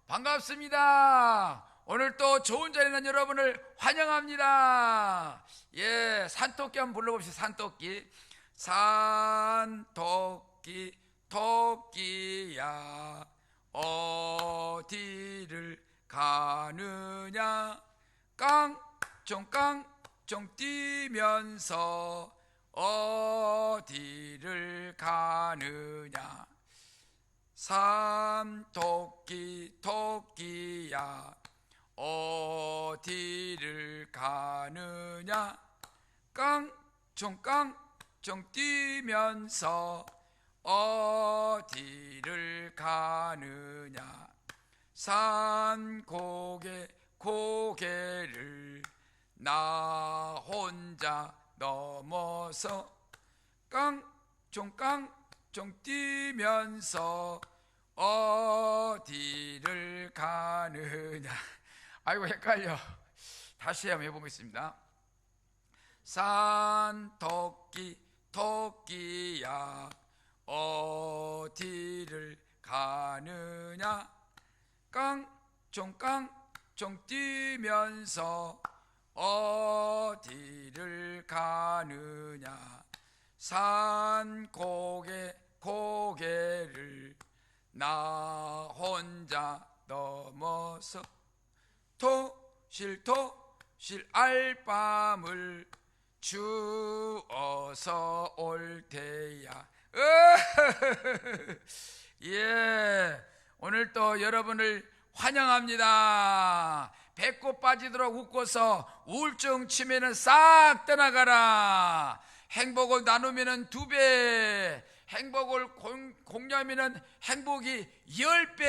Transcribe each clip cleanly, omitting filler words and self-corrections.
반갑습니다. 오늘 또 좋은 자리에 있는 여러분을 환영합니다. 예, 산토끼 한번 불러봅시다. 산토끼. 산토끼 토끼야 어디를 가느냐 깡총깡총 뛰면서 어디를 가느냐. 산토끼 토끼야 어디를 가느냐. 깡총깡총 뛰면서 어디를 가느냐. 산 고개를 나 혼자 넘어서 깡총깡총 뛰면서 어디를 가느냐. 아이고 헷갈려. 다시 한번 해보겠습니다. 산토끼 토끼야 어디를 가느냐. 깡총깡총 뛰면서 어디를 가느냐. 산 고개를 나 혼자 넘어서 토실 알밤을 주어서 올 테야. 예, 오늘 또 여러분을 환영합니다. 배꼽 빠지도록 웃고서 우울증 치매는 싹 떠나가라. 행복을 나누면 2배, 행복을 공유하면 행복이 10배.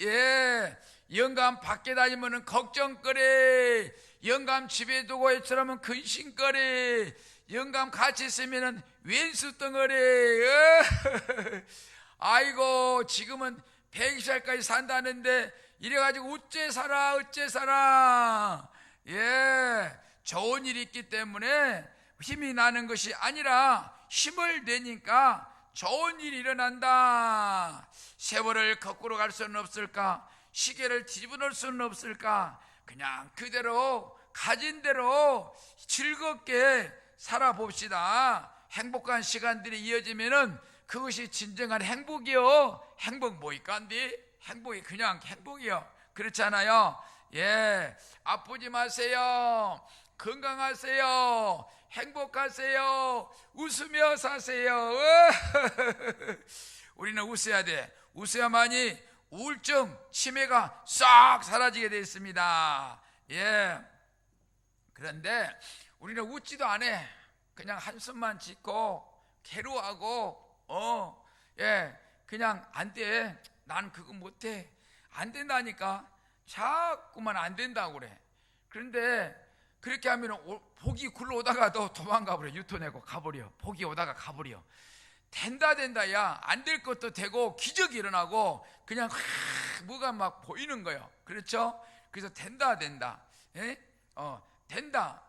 예, 영감 밖에 다니면 걱정거리, 영감 집에 두고 있으면 근심거리, 영감 같이 있으면 왼수 덩어리. 아이고 지금은 120살까지 산다는데 이래가지고 어째 살아. 예, 좋은 일이 있기 때문에 힘이 나는 것이 아니라 힘을 내니까 좋은 일이 일어난다. 세월을 거꾸로 갈 수는 없을까? 시계를 뒤집어 놓을 수는 없을까? 그냥 그대로 가진 대로 즐겁게 살아봅시다. 행복한 시간들이 이어지면은 그것이 진정한 행복이요. 행복 뭐이까인데? 행복이 그냥 행복이요. 그렇잖아요. 예, 아프지 마세요. 건강하세요. 행복하세요. 웃으며 사세요. 우리는 웃어야 돼. 웃어야만이 우울증, 치매가 싹 사라지게 되어 있습니다. 예. 그런데 우리는 웃지도 않아. 그냥 한숨만 짓고 괴로워하고 그냥 안 돼. 난 그거 못해. 안 된다니까. 자꾸만 안 된다고 그래. 그런데 그렇게 하면 복이 굴러오다가도 도망가 버려. 유턴하고 가버려. 복이 오다가 가버려. 된다 야. 안 될 것도 되고 기적이 일어나고 그냥 뭐가 막 보이는 거예요. 그렇죠? 그래서 된다. 예? 된다.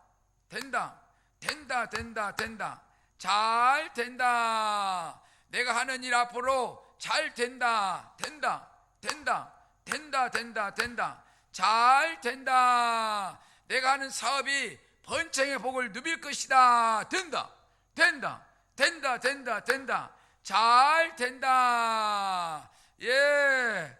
잘 된다. 내가 하는 일 앞으로 잘 된다. 잘 된다. 내가 하는 사업이 번창의 복을 누빌 것이다. 된다. 잘 된다. 예.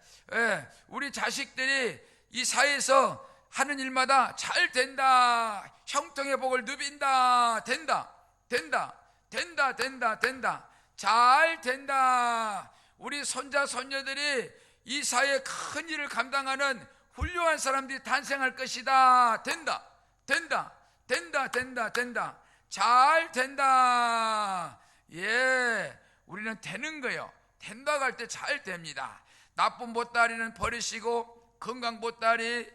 우리 자식들이 이 사회에서 하는 일마다 잘 된다. 형통의 복을 누빈다. 된다. 잘 된다. 우리 손자 손녀들이 이 사회의 큰 일을 감당하는 훌륭한 사람들이 탄생할 것이다. 된다. 잘 된다. 예, 우리는 되는 거예요. 된다고 할 때 잘 됩니다. 나쁜 보따리는 버리시고 건강 보따리,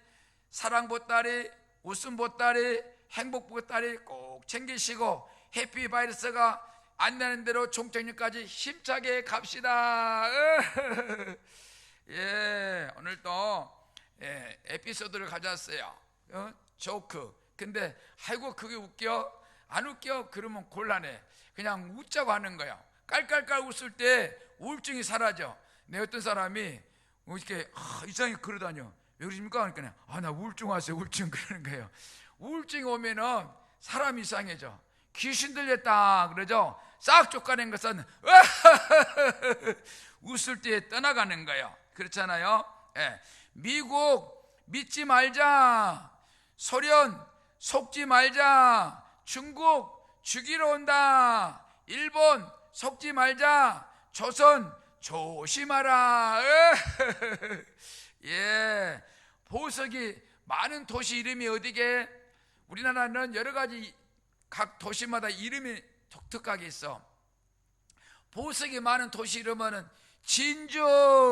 사랑 보따리, 웃음 보따리, 행복 보따리 꼭 챙기시고 해피 바이러스가 안 나는 대로 종착역까지 힘차게 갑시다. 예, 오늘 또 에피소드를 가져왔어요. 조크. 근데 아이고 그게 웃겨? 안 웃겨? 그러면 곤란해. 그냥 웃자고 하는 거야. 깔깔깔 웃을 때 우울증이 사라져. 내 어떤 사람이 이렇게 이상하게 걸어다녀. 왜 그러십니까? 그러니까 나 우울증 왔어요. 우울증. 그러는 거예요. 우울증이 오면은 사람이 이상해져. 귀신 들렸다 그러죠. 싹 쫓아낸 것은 웃을 때 떠나가는 거예요. 그렇잖아요. 예. 미국 믿지 말자. 소련 속지 말자. 중국 죽이러 온다. 일본 속지 말자. 조선 조심하라. 예. 보석이 많은 도시 이름이 어디게? 우리나라는 여러 가지 각 도시마다 이름이 독특하게 있어. 보석이 많은 도시 이름은 진주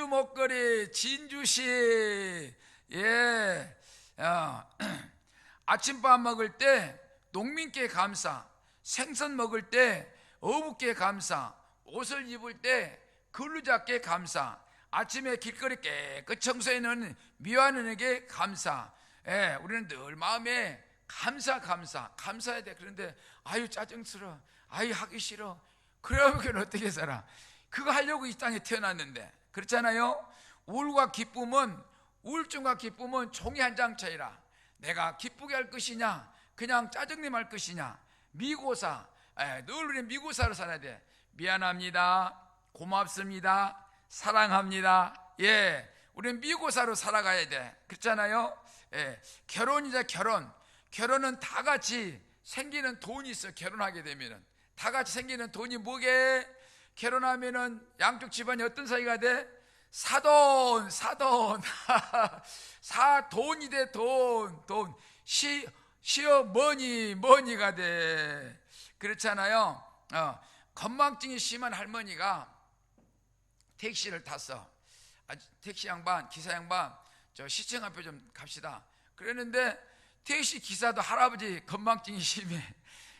목걸이, 진주시. 예. 아침밥 먹을 때 농민께 감사, 생선 먹을 때 어부께 감사, 옷을 입을 때 근로자께 감사, 아침에 길거리 깨끗 청소해놓은 미화는에게 감사. 예, 우리는 늘 마음에 감사해야 돼. 그런데 아유 짜증스러워, 아유 하기 싫어. 그러면 어떻게 살아? 그거 하려고 이 땅에 태어났는데. 그렇잖아요. 우울증과 기쁨은 종이 한 장 차이라. 내가 기쁘게 할 것이냐, 그냥 짜증내면 할 것이냐. 미고사. 늘 우리는 미고사로 살아야 돼. 미안합니다, 고맙습니다, 사랑합니다. 예, 우리는 미고사로 살아가야 돼. 그렇잖아요. 예, 결혼은 다 같이 생기는 돈이 있어. 결혼하게 되면은 다 같이 생기는 돈이 뭐게? 결혼하면은 양쪽 집안이 어떤 사이가 돼? 사돈 사돈이 돼. 돈 시어머니가 돼. 그렇잖아요. 건망증이 심한 할머니가 택시를 탔어. 택시 양반, 기사 양반, 저 시청 앞에 좀 갑시다. 그랬는데 택시 기사도 할아버지 건망증이 심해.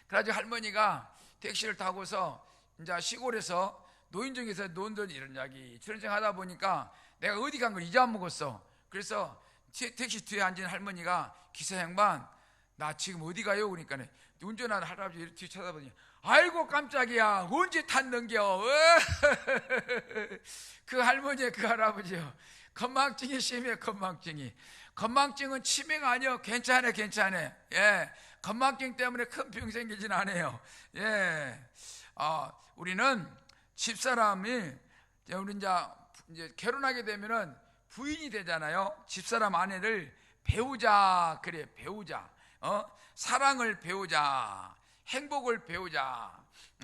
그래가지고 할머니가 택시를 타고서 이제 시골에서 노인정에서 논던 이런 이야기 저런 생 하다 보니까 내가 어디 간 걸 잊어먹었어. 그래서 택시 뒤에 앉은 할머니가 기사 양반, 나 지금 어디 가요? 그러니까 운전하는 할아버지 뒤에 쳐다보니 아이고 깜짝이야, 언제 탔는겨? 그 할머니 그 할아버지요, 건망증이 심해. 건망증은 치매가 아니요. 괜찮아. 예, 건망증 때문에 큰 병 생기진 않아요. 예, 우리는 집사람이 우리 이제 결혼하게 되면은 부인이 되잖아요. 집사람 아내를 배우자. 그래, 배우자. 사랑을 배우자, 행복을 배우자.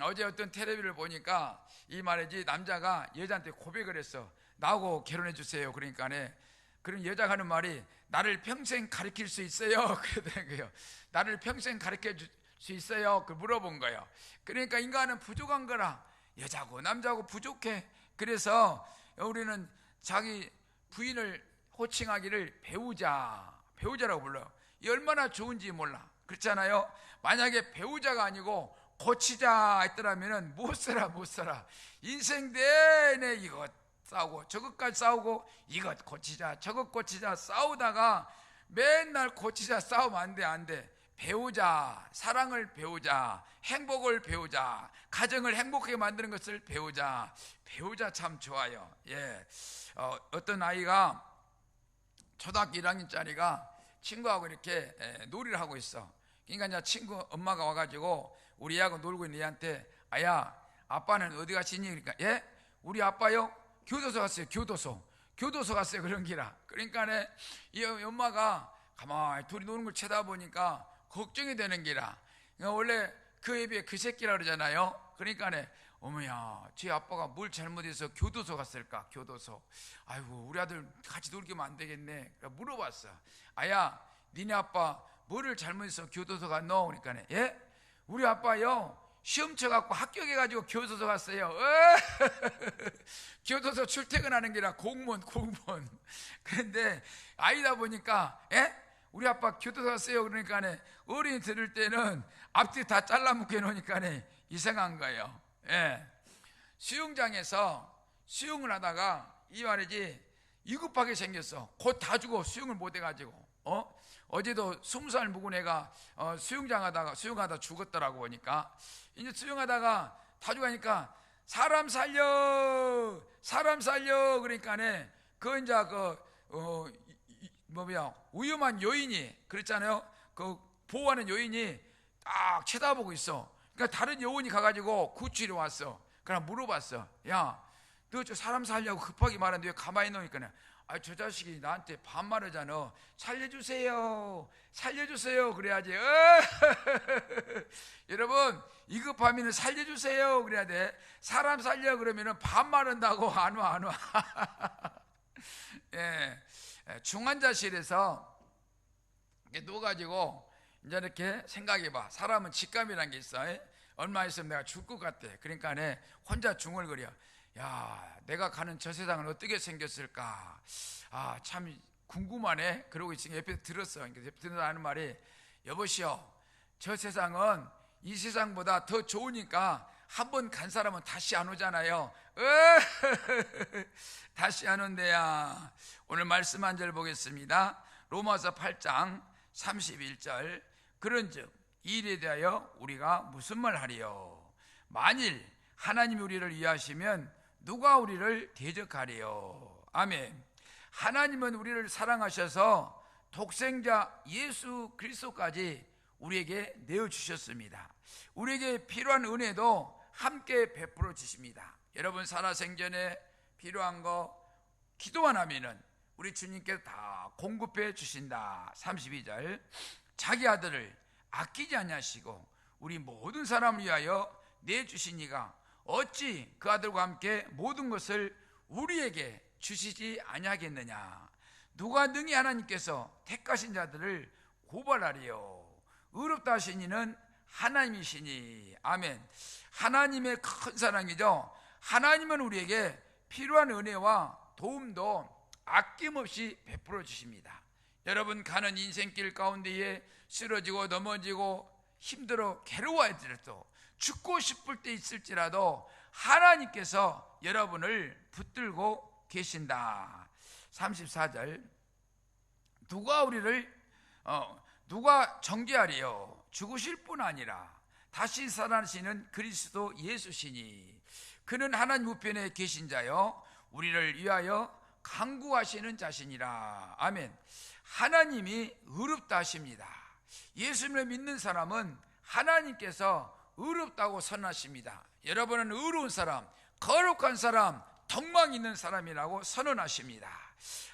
어제 어떤 텔레비를 보니까 이 말이지, 남자가 여자한테 고백을 했어. 나하고 결혼해 주세요. 그러니까 그런 여자가 하는 말이, 나를 평생 가르칠 수 있어요? 그러더라는 거예요. 나를 평생 가르쳐 줄 수 있어요? 그 물어본 거예요. 그러니까 인간은 부족한 거라. 여자고 남자고 부족해. 그래서 우리는 자기 부인을 호칭하기를 배우자라고 불러요. 이 얼마나 좋은지 몰라. 그렇잖아요. 만약에 배우자가 아니고 고치자 했더라면 못 살아. 인생 내내 이것 싸우고 저것까지 싸우고, 이것 고치자 저것 고치자 싸우다가 맨날 고치자 싸우면 안 돼. 배우자, 사랑을 배우자, 행복을 배우자, 가정을 행복하게 만드는 것을 배우자 참 좋아요. 예, 어떤 아이가 초등학교 1학년짜리가 친구하고 이렇게 놀이를 하고 있어. 그러니까 이제 친구 엄마가 와가지고 우리 애하고 놀고 있는 애한테, 아야, 아빠는 어디 가시니? 그러니까, 예? 우리 아빠요? 교도소 갔어요. 교도소 갔어요. 그런 기라. 그러니까 이 엄마가 가만히 둘이 노는 걸 쳐다보니까 걱정이 되는 기라. 그러니까 원래 그 입에 그 새끼라 그러잖아요. 그러니까 어머야, 제 아빠가 뭘 잘못해서 교도소 갔을까? 교도소. 아이고, 우리 아들 같이 놀기면 안 되겠네. 물어봤어. 아야, 니네 아빠 뭐를 잘못해서 교도소 갔노? 그러니까 예? 우리 아빠요, 시험 쳐갖고 합격해가지고 교도소 갔어요. 교도소 출퇴근하는 게라 공무원. 그런데 아이다 보니까, 예? 우리 아빠 교도소 갔어요. 그러니까 어른이 들을 때는 앞뒤 다 잘라먹혀 놓으니까 이상한 거예요. 예. 수영장에서 수영을 하다가 이 말이지, 위급하게 생겼어. 곧 다 죽어. 수영을 못 해가지고. 어제도 20살 묵은 애가 수영하다 죽었더라고. 보니까 이제 수영하다가 다 죽으니까 사람 살려, 사람 살려. 그러니까네 그 이제 위험한 여인이 그랬잖아요. 그 보호하는 여인이 딱 쳐다보고 있어. 그러니까 다른 여인이 가가지고 구출이 왔어. 그냥 물어봤어. 야, 너 저 사람 살려고 급하게 말하는데 왜 가만히 놓으니까, 아, 저 자식이 나한테 반말하잖아. 살려주세요, 살려주세요. 그래야지. 여러분, 이급하면 살려주세요 그래야 돼. 사람 살려 그러면 반말한다고 안 와, 안 와. 예, 중환자실에서 이렇게 누워가지고 이제 이렇게 생각해봐. 사람은 직감이라는 게 있어. 얼마 있으면 내가 죽을 것 같아. 그러니까 혼자 중얼거려. 야, 내가 가는 저 세상은 어떻게 생겼을까? 아, 참 궁금하네. 그러고 지금 옆에 들었어. 그러니까 옆에 들어서 하는 말이, 여보시오, 저 세상은 이 세상보다 더 좋으니까 한 번 간 사람은 다시 안 오잖아요. 다시 안 온대야. 오늘 말씀 한 절 보겠습니다. 로마서 8장 31절. 그런즉 이 일에 대하여 우리가 무슨 말 하리요? 만일 하나님이 우리를 위하시면 누가 우리를 대적하리요? 아멘. 하나님은 우리를 사랑하셔서 독생자 예수 그리스도까지 우리에게 내어주셨습니다. 우리에게 필요한 은혜도 함께 베풀어 주십니다. 여러분, 살아생전에 필요한 거 기도만 하면은 우리 주님께서 다 공급해 주신다. 32절. 자기 아들을 아끼지 아니하시고 우리 모든 사람을 위하여 내주시니가 어찌 그 아들과 함께 모든 것을 우리에게 주시지 아니하겠느냐. 누가 능히 하나님께서 택하신 자들을 고발하리요? 의롭다 하신 이는 하나님이시니. 아멘. 하나님의 큰 사랑이죠. 하나님은 우리에게 필요한 은혜와 도움도 아낌없이 베풀어 주십니다. 여러분, 가는 인생길 가운데에 쓰러지고 넘어지고 힘들어 괴로워하더라도, 죽고 싶을 때 있을지라도 하나님께서 여러분을 붙들고 계신다. 34절. 누가 정죄하리요? 죽으실 뿐 아니라 다시 살아나시는 그리스도 예수시니 그는 하나님 우편에 계신 자요 우리를 위하여 간구하시는 자시니라. 아멘. 하나님이 의롭다 하십니다. 예수님을 믿는 사람은 하나님께서 의롭다고 선언하십니다. 여러분은 의로운 사람, 거룩한 사람, 덕망 있는 사람이라고 선언하십니다.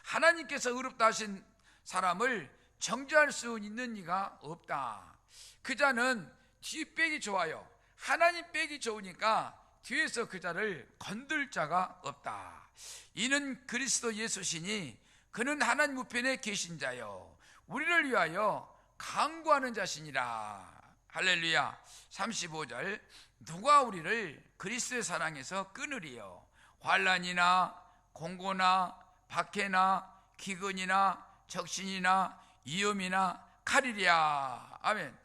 하나님께서 의롭다 하신 사람을 정죄할 수 있는 이가 없다. 그 자는 뒷백이 좋아요. 하나님 백이 좋으니까 뒤에서 그 자를 건들 자가 없다. 이는 그리스도 예수시니 그는 하나님 우편에 계신 자요 우리를 위하여 간구하는 자시니라. 할렐루야. 35절. 누가 우리를 그리스도의 사랑에서 끊으리요? 환난이나 공고나 박해나 기근이나 적신이나 위험이나 칼이랴. 아멘.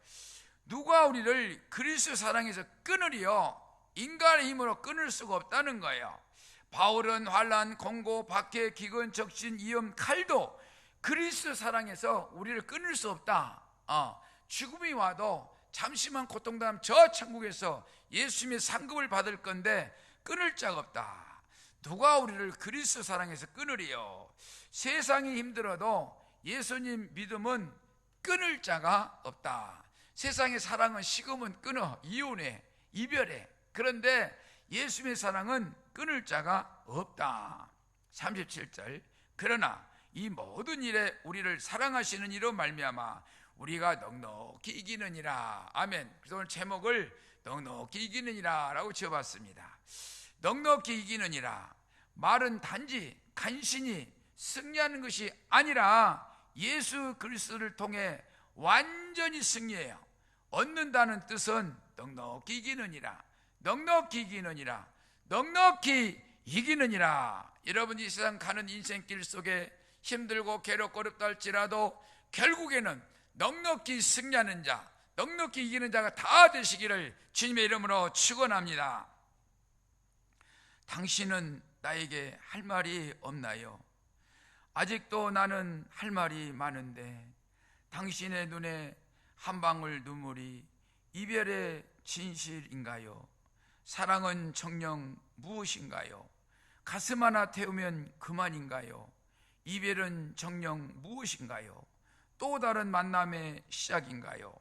누가 우리를 그리스도의 사랑에서 끊으리요? 인간의 힘으로 끊을 수가 없다는 거예요. 바울은 환난, 공고, 박해, 기근, 적신, 위험, 칼도 그리스도 사랑에서 우리를 끊을 수 없다. 죽음이 와도 잠시만 고통당하면 저 천국에서 예수님의 상급을 받을 건데 끊을 자가 없다. 누가 우리를 그리스도 사랑에서 끊으리요? 세상이 힘들어도 예수님 믿음은 끊을 자가 없다. 세상의 사랑은 식으면 끊어, 이혼해, 이별해. 그런데 예수님의 사랑은 끊을 자가 없다. 37절. 그러나 이 모든 일에 우리를 사랑하시는 이로 말미암아 우리가 넉넉히 이기느니라. 아멘. 그래서 오늘 제목을 넉넉히 이기느니라 라고 지어봤습니다. 넉넉히 이기느니라 말은 단지 간신히 승리하는 것이 아니라 예수 그리스도를 통해 완전히 승리해요. 얻는다는 뜻은 넉넉히 이기느니라, 넉넉히 이기느니라, 넉넉히 이기느니라. 여러분, 이 세상 가는 인생길 속에 힘들고 괴롭고 어렵다 할지라도 결국에는 넉넉히 승리하는 자, 넉넉히 이기는 자가 다 되시기를 주님의 이름으로 축원합니다. 당신은 나에게 할 말이 없나요? 아직도 나는 할 말이 많은데 당신의 눈에 한 방울 눈물이 이별의 진실인가요? 사랑은 정녕 무엇인가요? 가슴 하나 태우면 그만인가요? 이별은 정녕 무엇인가요? 또 다른 만남의 시작인가요?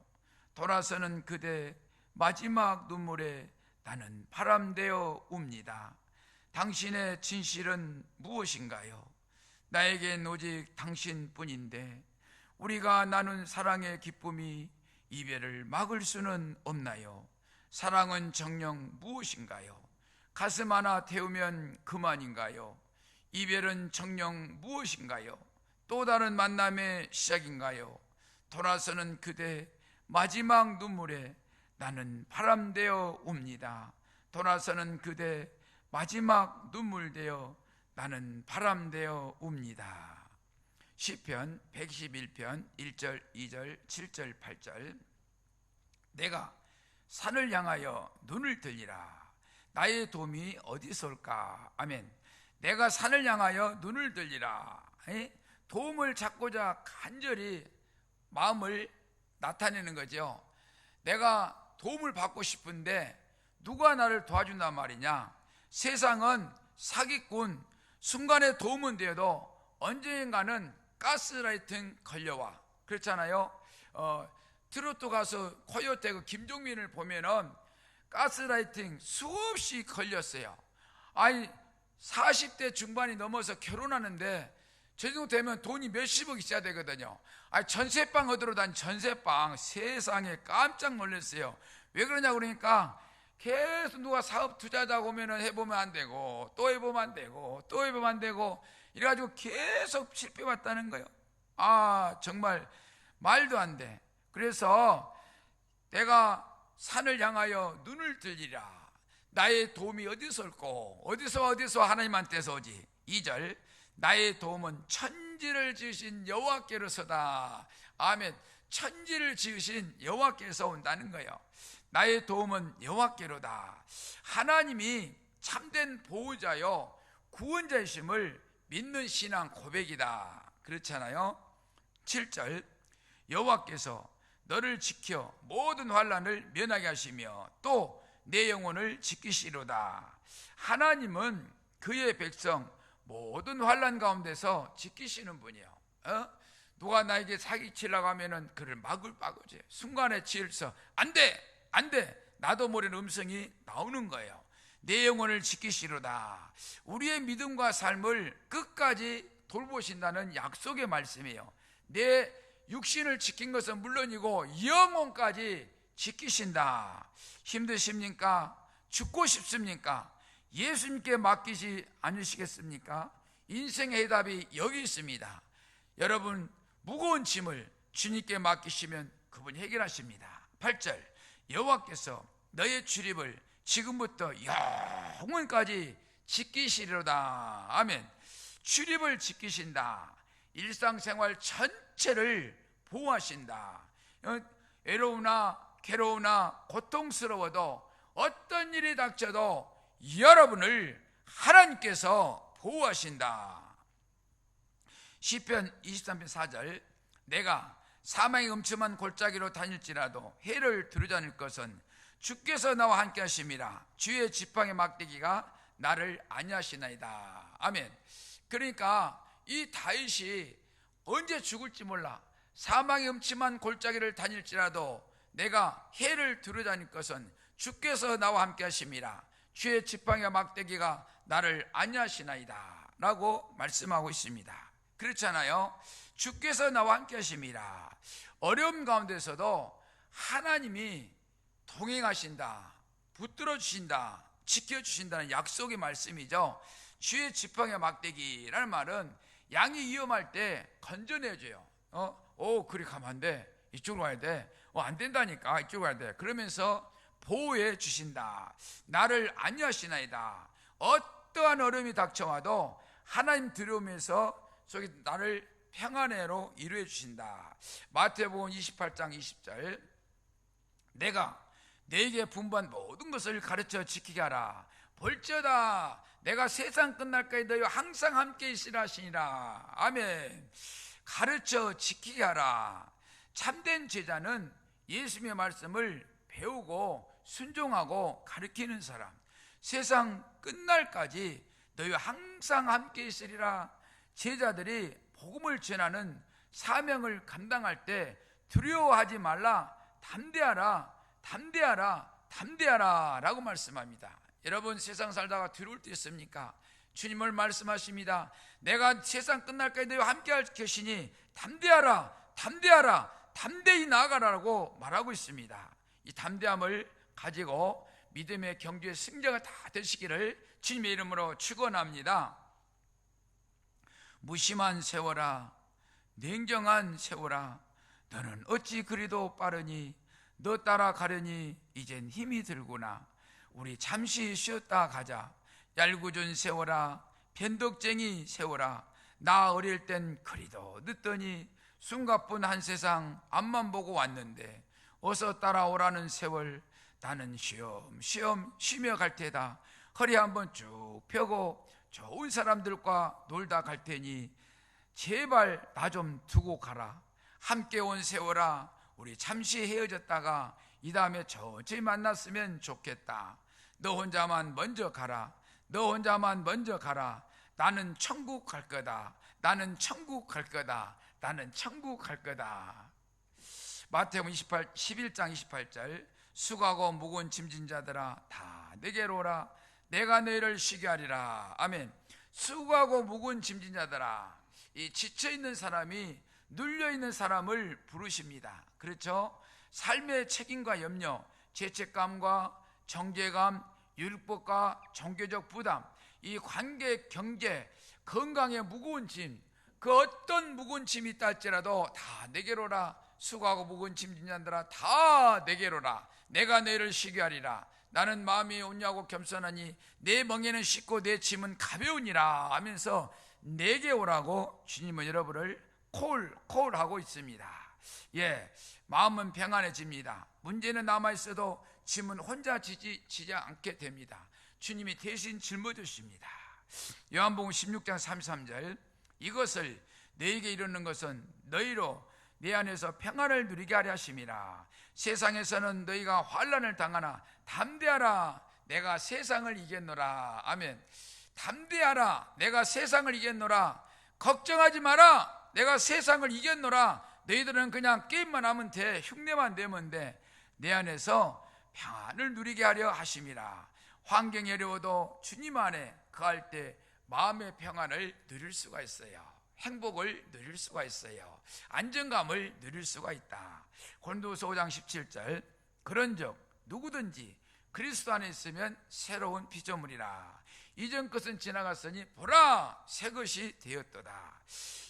돌아서는 그대 마지막 눈물에 나는 바람되어 웁니다. 당신의 진실은 무엇인가요? 나에겐 오직 당신뿐인데 우리가 나눈 사랑의 기쁨이 이별을 막을 수는 없나요? 사랑은 정녕 무엇인가요? 가슴 하나 태우면 그만인가요? 이별은 정녕 무엇인가요? 또 다른 만남의 시작인가요? 돌아서는 그대 마지막 눈물에 나는 바람되어 옵니다. 돌아서는 그대 마지막 눈물 되어 나는 바람되어 옵니다. 시편 111편 1절 2절 7절 8절. 내가 산을 향하여 눈을 들리라. 나의 도움이 어디서 올까? 아멘. 내가 산을 향하여 눈을 들리라. 도움을 찾고자 간절히 마음을 나타내는 거죠. 내가 도움을 받고 싶은데 누가 나를 도와준단 말이냐? 세상은 사기꾼, 순간에 도움은 되어도 언젠가는 가스라이팅 걸려와. 그렇잖아요. 트로트 가수 코요태 그 김종민을 보면은 가스라이팅 수없이 걸렸어요. 아니 40대 중반이 넘어서 결혼하는데 저 정도 되면 돈이 몇십억 있어야 되거든요. 아니 전세방 얻으러 다닌 전세방. 세상에 깜짝 놀랐어요. 왜 그러냐 그러니까 계속 누가 사업 투자자고 오면은 해보면 안 되고 또 해보면 안 되고 또 해보면 안 되고 이래가지고 계속 실패했다는 거예요. 아 정말 말도 안 돼. 그래서 내가 산을 향하여 눈을 들리라. 나의 도움이 어디서 올꼬? 어디서 하나님한테서 오지? 2절. 나의 도움은 천지를 지으신 여호와께로서다. 아멘. 천지를 지으신 여호와께서 온다는 거예요. 나의 도움은 여호와께로다. 하나님이 참된 보호자요 구원자이심을 믿는 신앙 고백이다. 그렇잖아요. 7절. 여호와께서 너를 지켜 모든 환난을 면하게 하시며 또 내 영혼을 지키시로다. 하나님은 그의 백성 모든 환난 가운데서 지키시는 분이에요. 누가 나에게 사기치려고 하면은 그를 막을 빠고지. 순간에 질서 안돼 나도 모르는 음성이 나오는 거예요. 내 영혼을 지키시로다. 우리의 믿음과 삶을 끝까지 돌보신다는 약속의 말씀이에요. 내 육신을 지킨 것은 물론이고 영혼까지 지키신다. 힘드십니까? 죽고 싶습니까? 예수님께 맡기지 않으시겠습니까? 인생의 해답이 여기 있습니다. 여러분 무거운 짐을 주님께 맡기시면 그분이 해결하십니다. 8절. 여호와께서 너의 출입을 지금부터 영원까지 지키시리로다. 아멘. 출입을 지키신다. 일상생활 전체를 보호하신다. 외로우나 괴로우나 고통스러워도 어떤 일이 닥쳐도 여러분을 하나님께서 보호하신다. 시편 23편 4절. 내가 사망의 음침한 골짜기로 다닐지라도 해를 두르지 않을 것은 주께서 나와 함께 하심이라. 주의 지팡이 막대기가 나를 안위하시나이다. 아멘. 그러니까 이 다윗이 언제 죽을지 몰라. 사망의 음침한 골짜기를 다닐지라도 내가 해를 두르지 않을 것은 주께서 나와 함께 하심이라. 주의 지팡이와 막대기가 나를 안위하시나이다 라고 말씀하고 있습니다. 그렇잖아요. 주께서 나와 함께 하심이라. 어려움 가운데서도 하나님이 동행하신다, 붙들어 주신다, 지켜주신다는 약속의 말씀이죠. 주의 지팡이와 막대기라는 말은 양이 위험할 때 건져내줘요. 그래 가면 안 돼. 이쪽으로 가야 돼. 안 된다니까. 이쪽으로 가야 돼. 그러면서 보호해 주신다. 나를 안위하시나이다. 어떠한 어려움이 닥쳐와도 하나님 들여오면서 저기 나를 평안해로 이루어 주신다. 마태복음 28장 20절. 내가 너에게 분부한 모든 것을 가르쳐 지키게 하라. 볼지어다 내가 세상 끝날까지 너희와 항상 함께 있으라 하시니라. 아멘. 가르쳐 지키게 하라. 참된 제자는 예수님의 말씀을 배우고 순종하고 가르치는 사람, 세상 끝날까지 너희와 항상 함께 있으리라. 제자들이 복음을 전하는 사명을 감당할 때 두려워하지 말라, 담대하라, 담대하라, 담대하라 라고 말씀합니다. 여러분, 세상 살다가 두려울 때 있습니까? 주님을 말씀하십니다. 내가 세상 끝날까지 너희와 함께 할 것이니 담대하라, 담대하라, 담대히 나아가라고 말하고 있습니다. 이 담대함을 가지고 믿음의 경주의 승자가 다 되시기를 주님의 이름으로 축원합니다. 무심한 세워라, 냉정한 세워라, 너는 어찌 그리도 빠르니, 너 따라가려니 이젠 힘이 들구나. 우리 잠시 쉬었다 가자. 얄궂은 세워라, 변덕쟁이 세워라, 나 어릴 땐 그리도 늦더니 숨가쁜 한 세상 앞만 보고 왔는데 어서 따라오라는 세월, 나는 쉬엄쉬엄 쉬며 갈 테다. 허리 한번 쭉 펴고 좋은 사람들과 놀다 갈 테니 제발 나 좀 두고 가라. 함께 온 세월아, 우리 잠시 헤어졌다가 이 다음에 천천히 만났으면 좋겠다. 너 혼자만 먼저 가라. 너 혼자만 먼저 가라. 나는 천국 갈 거다. 나는 천국 갈 거다. 나는 천국 갈 거다. 마태복음 11장 28절, 수고하고 무거운 짐진 자들아 다 내게로 오라. 내가 너희를 쉬게 하리라. 아멘. 수고하고 무거운 짐진 자들아, 이 지쳐있는 사람이 눌려있는 사람을 부르십니다. 그렇죠? 삶의 책임과 염려, 죄책감과 정죄감, 율법과 종교적 부담, 이 관계, 경제, 건강의 무거운 짐, 그 어떤 무거운 짐이 있다 할지라도 다 내게로라. 수고하고 무거운 짐진 자들아 다 내게로라. 내가 너희를 쉬게 하리라. 나는 마음이 온유하고 겸손하니 내 멍에는 쉽고 내 짐은 가벼우니라 하면서 내게 오라고 주님은 여러분을 콜하고 있습니다. 예, 마음은 평안해집니다. 문제는 남아있어도 짐은 혼자 지지 않게 됩니다. 주님이 대신 짊어지십니다. 요한복음 16장 33절, 이것을 너에게 이르는 것은 너희로 내 안에서 평안을 누리게 하려 하심이라. 세상에서는 너희가 환난을 당하나 담대하라, 내가 세상을 이겼노라. 아멘. 담대하라, 내가 세상을 이겼노라. 걱정하지 마라, 내가 세상을 이겼노라. 너희들은 그냥 게임만 하면 돼, 흉내만 내면 돼. 내 안에서 평안을 누리게 하려 하심이라. 환경이 어려워도 주님 안에 거할 때 마음의 평안을 누릴 수가 있어요. 행복을 누릴 수가 있어요. 안정감을 누릴 수가 있다. 고린도후서 5장 17절, 그런즉 누구든지 그리스도 안에 있으면 새로운 피조물이라. 이전 것은 지나갔으니 보라, 새 것이 되었도다.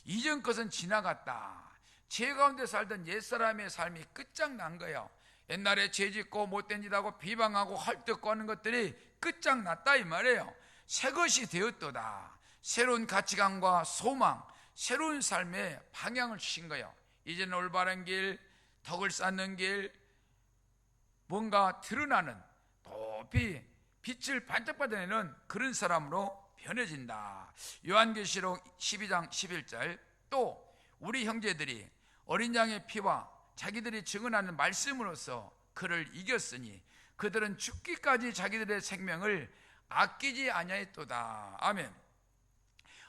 이전 것은 지나갔다. 죄 가운데 살던 옛사람의 삶이 끝장난 거예요. 옛날에 죄짓고 못된 짓 하고 비방하고 헐뜯고 하는 것들이 끝장났다 이 말이에요. 새 것이 되었도다. 새로운 가치관과 소망, 새로운 삶의 방향을 주신 거예요. 이제는 올바른 길, 덕을 쌓는 길, 뭔가 드러나는, 높이 빛을 반짝반짝내는 그런 사람으로 변해진다. 요한계시록 12장 11절, 또 우리 형제들이 어린 양의 피와 자기들이 증언하는 말씀으로써 그를 이겼으니 그들은 죽기까지 자기들의 생명을 아끼지 아니하였도다. 아멘.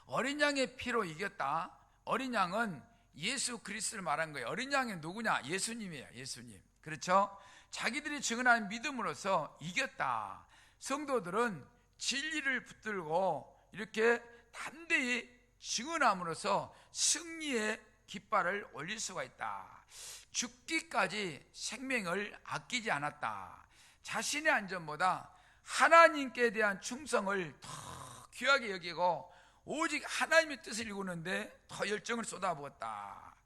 어린 양의 피로 이겼다. 어린 양은 예수 그리스도를 말한 거예요. 어린 양이 누구냐? 예수님이에요. 예수님. 그렇죠? 자기들이 증언하는 믿음으로써 이겼다. 성도들은 진리를 붙들고 이렇게 담대히 증언함으로써 승리의 깃발을 올릴 수가 있다. 죽기까지 생명을 아끼지 않았다. 자신의 안전보다 하나님께 대한 충성을 더 귀하게 여기고 오직 하나님의 뜻을 이루는데 더 열정을 쏟아부었다.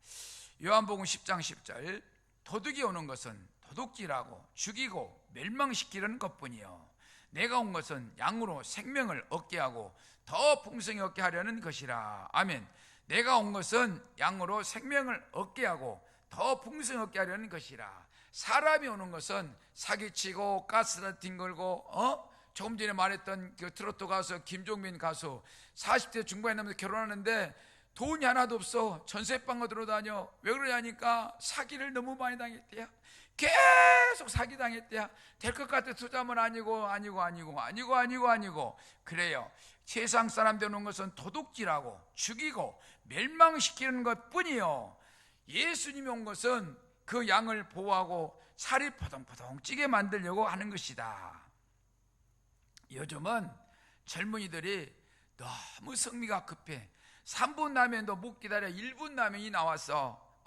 요한복음 10장 10절, 도둑이 오는 것은 도둑질하고 죽이고 멸망시키려는 것뿐이요 내가 온 것은 양으로 생명을 얻게 하고 더 풍성히 얻게 하려는 것이라. 아멘. 내가 온 것은 양으로 생명을 얻게 하고 더 풍성히 얻게 하려는 것이라. 사람이 오는 것은 사기치고 가스라이팅 걸고 조금 전에 말했던 그 트로트 가수 김종민 가수 40대 중반에 나면서 결혼하는데 돈이 하나도 없어. 전세방으로 들어다녀. 왜 그러냐니까 사기를 너무 많이 당했대요. 계속 사기당했대야. 될 것 같아. 투자면 아니고. 그래요. 세상 사람 되는 것은 도둑질하고 죽이고 멸망시키는 것 뿐이요, 예수님이 온 것은 그 양을 보호하고 살이 포동포동 찌게 만들려고 하는 것이다. 요즘은 젊은이들이 너무 성미가 급해. 3분 라면도 못 기다려 1분 라면이 나왔어.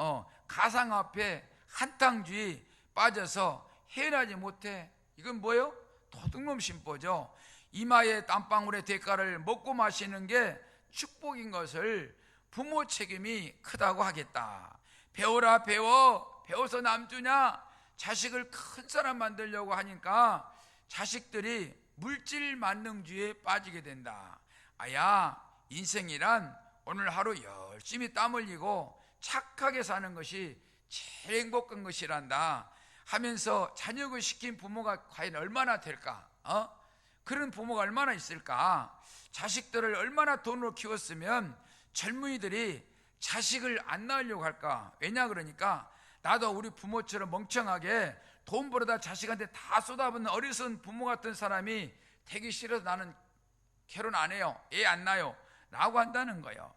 가상화폐 한탕주의 빠져서 헤어나지 못해. 이건 뭐예요? 도둑놈 심보죠. 이마의 땀방울의 대가를 먹고 마시는 게 축복인 것을 부모 책임이 크다고 하겠다. 배워라, 배워서 남주냐. 자식을 큰 사람 만들려고 하니까 자식들이 물질 만능주의에 빠지게 된다. 아야, 인생이란 오늘 하루 열심히 땀 흘리고 착하게 사는 것이 제일 행복한 것이란다 하면서 자녀를 시킨 부모가 과연 얼마나 될까? 그런 부모가 얼마나 있을까? 자식들을 얼마나 돈으로 키웠으면 젊은이들이 자식을 안 낳으려고 할까? 왜냐 그러니까 나도 우리 부모처럼 멍청하게 돈 벌어다 자식한테 다 쏟아붓는 어리석은 부모 같은 사람이 되기 싫어서 나는 결혼 안 해요, 애 안 낳아요 라고 한다는 거예요.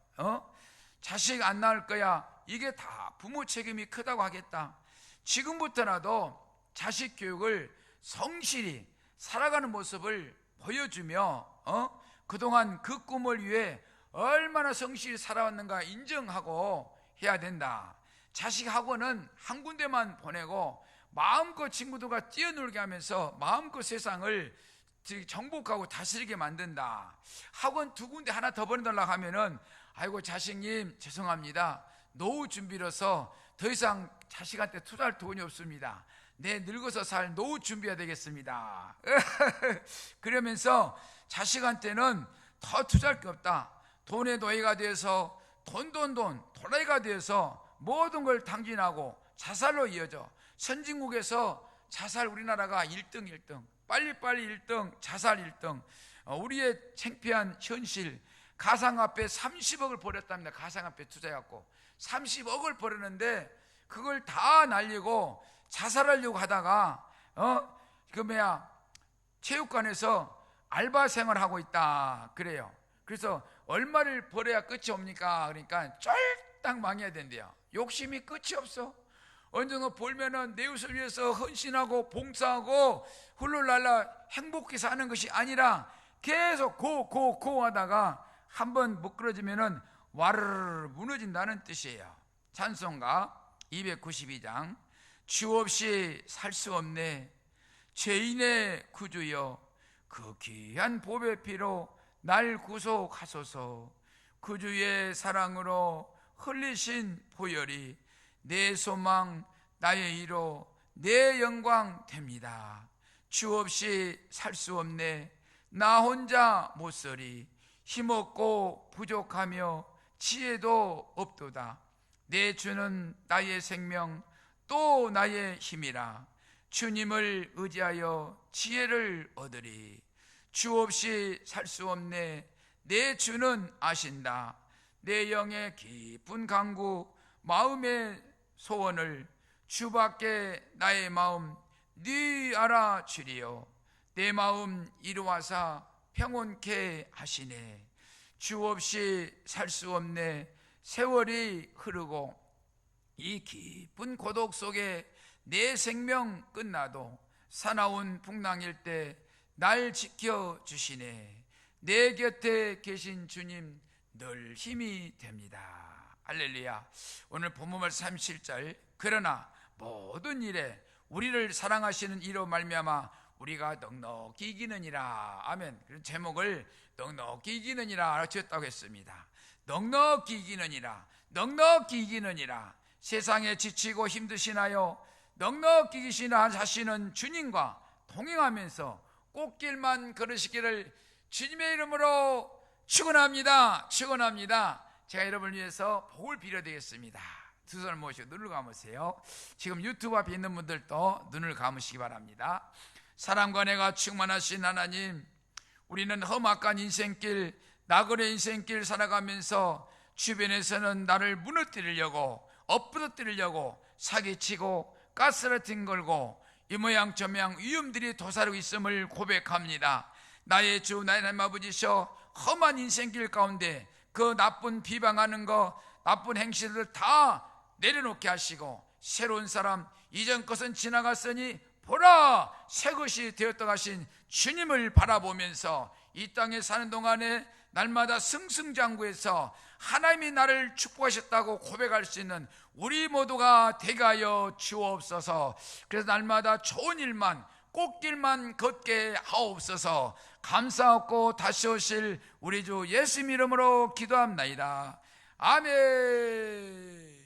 자식 안 낳을 거야. 이게 다 부모 책임이 크다고 하겠다. 지금부터라도 자식 교육을 성실히 살아가는 모습을 보여주며 그동안 그 꿈을 위해 얼마나 성실히 살아왔는가 인정하고 해야 된다. 자식 학원은 한 군데만 보내고 마음껏 친구들과 뛰어놀게 하면서 마음껏 세상을 정복하고 다스리게 만든다. 학원 2군데 하나 더 보내달라고 하면은 아이고 자식님 죄송합니다, 노후 준비로서 더 이상 자식한테 투자할 돈이 없습니다. 내 늙어서 살 노후 준비해야 되겠습니다. 그러면서 자식한테는 더 투자할 게 없다. 돈의 노예가 되어서 도라이가 되어서 모든 걸 탕진하고 자살로 이어져. 선진국에서 자살 우리나라가 1등 빨리빨리 1등, 자살 1등. 우리의 창피한 현실, 가상화폐 30억을 버렸답니다. 가상화폐 투자해갖고 30억을 버렸는데 그걸 다 날리고 자살하려고 하다가 체육관에서 알바 생활하고 있다 그래요. 그래서 얼마를 벌어야 끝이 옵니까? 그러니까 쫄딱 망해야 된대요. 욕심이 끝이 없어. 언젠가 벌면은 내 이웃을 위해서 헌신하고 봉사하고 훌룰랄라 행복히 사는 것이 아니라 계속 고 하다가 한번 미끄러지면은 와르르 무너진다는 뜻이에요. 찬송가 292장. 주 없이 살 수 없네 죄인의 구주여, 그 귀한 보배 피로 날 구속하소서. 그 주의 사랑으로 흘리신 보혈이 내 소망 나의 위로 내 영광 됩니다. 주 없이 살 수 없네 나 혼자 못서리. 힘없고 부족하며 지혜도 없도다. 내 주는 나의 생명 또 나의 힘이라. 주님을 의지하여 지혜를 얻으리. 주 없이 살 수 없네 내 주는 아신다. 내 영의 깊은 강구 마음의 소원을 주밖에 나의 마음 네 알아주리요. 내 마음 이루와사 평온케 하시네. 주 없이 살 수 없네 세월이 흐르고 이 깊은 고독 속에 내 생명 끝나도 사나운 풍랑일 때 날 지켜주시네. 내 곁에 계신 주님 늘 힘이 됩니다. 할렐루야. 오늘 본문 말씀 37절. 그러나 모든 일에 우리를 사랑하시는 이로 말미암아 우리가 넉넉히 이기느니라. 아멘. 그런 제목을 넉넉히 이기느니라 지었다고 했습니다. 넉넉히 이기느니라. 넉넉히 이기느니라. 세상에 지치고 힘드시나요? 넉넉히 이기시나 하시는 주님과 동행하면서 꽃길만 걸으시기를 주님의 이름으로 축원합니다. 축원합니다. 제가 여러분을 위해서 복을 빌어드리겠습니다. 두 손을 모시고 눈을 감으세요. 지금 유튜브 앞에 있는 분들도 눈을 감으시기 바랍니다. 사랑과 내가 충만하신 하나님, 우리는 험악한 인생길, 나그네 인생길 살아가면서 주변에서는 나를 무너뜨리려고, 엎부러뜨리려고 사기치고 가스라이팅 걸고 이 모양 저 모양 위험들이 도사리고 있음을 고백합니다. 나의 주 나의 하나님 아버지셔, 험한 인생길 가운데 그 나쁜 비방하는 거, 나쁜 행실을 다 내려놓게 하시고 새로운 사람, 이전 것은 지나갔으니 보라 새 것이 되었다 하신 주님을 바라보면서 이 땅에 사는 동안에 날마다 승승장구해서 하나님이 나를 축복하셨다고 고백할 수 있는 우리 모두가 되게 하여 주옵소서. 그래서 날마다 좋은 일만, 꽃길만 걷게 하옵소서. 감사하고 다시 오실 우리 주 예수님 이름으로 기도합나이다. 아멘.